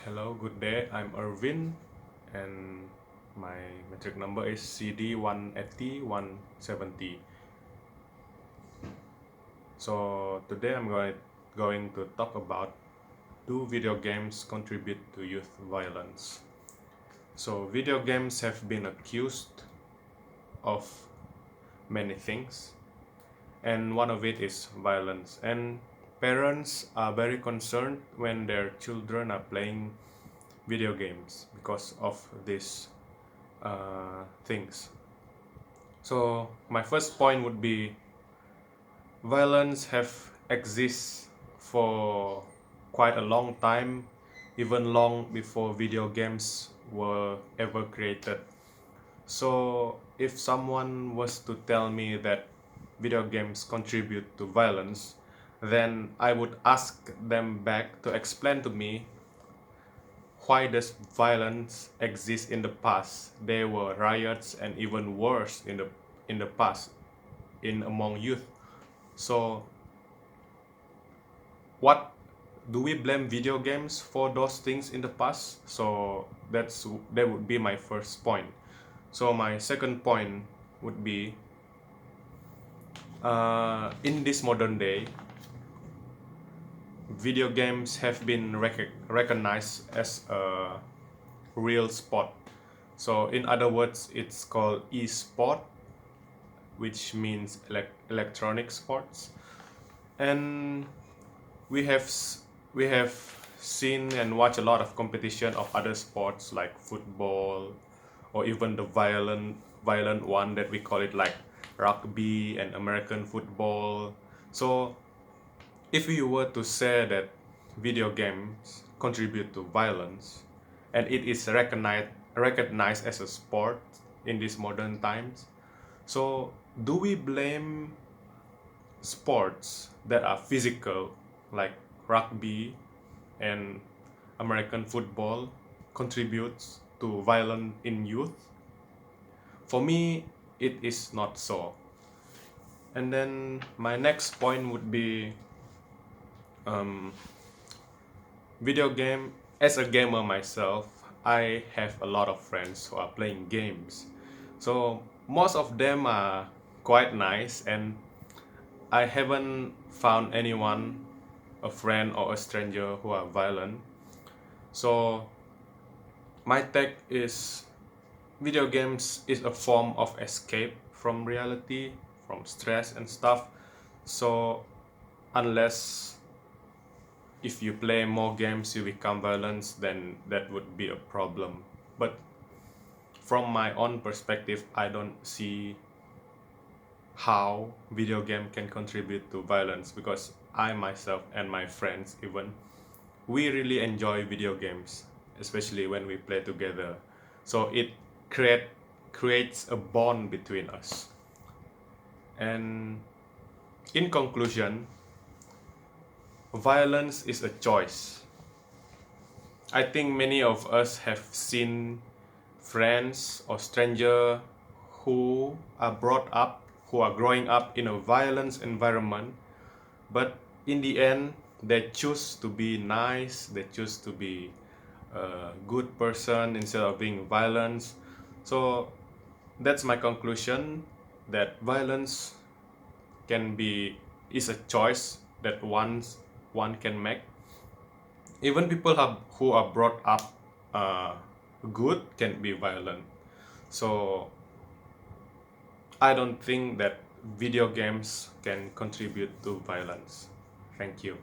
Hello, good day. I'm Irvin, and my metric number is CD 180 170. So today I'm going to talk about, do video games contribute to youth violence? So video games have been accused of many things, and one of it is violence. And parents are very concerned when their children are playing video games because of these things. So my first point would be, violence have exists for quite a long time, even long before video games were ever created. So if someone was to tell me that video games contribute to violence, then I would ask them back to explain to me, why does violence exist in the past? There were riots and even worse in the past in among youth. So what, do we blame video games for those things in the past? So that would be my first point. So my second point would be, in this modern day, video games have been recognized as a real sport. So in other words, it's called e-sport, which means electronic sports. And we have we have seen and watched a lot of competition of other sports like football, or even the violent one that we call it, like rugby and American football. So if you were to say that video games contribute to violence, and it is recognized as a sport in these modern times, so do we blame sports that are physical, like rugby and American football, contributes to violence in youth? For me, it is not so. And then my next point would be, um, video game. As a gamer myself, I have a lot of friends who are playing games. So most of them are quite nice, and I haven't found anyone, a friend or a stranger, who are violent. So my take is, video games is a form of escape from reality, from stress and stuff. So unless if you play more games you become violent, then that would be a problem. But from my own perspective, I don't see how video game can contribute to violence, because I myself and my friends even, we really enjoy video games, especially when we play together. So it creates a bond between us. And in conclusion, violence is a choice. I think many of us have seen friends or stranger who are who are growing up in a violent environment, but in the end they choose to be nice, they choose to be a good person instead of being violent. So that's my conclusion, that violence can be is a choice that one can make. Even people who are brought up good can be violent. So I don't think that video games can contribute to violence. Thank you.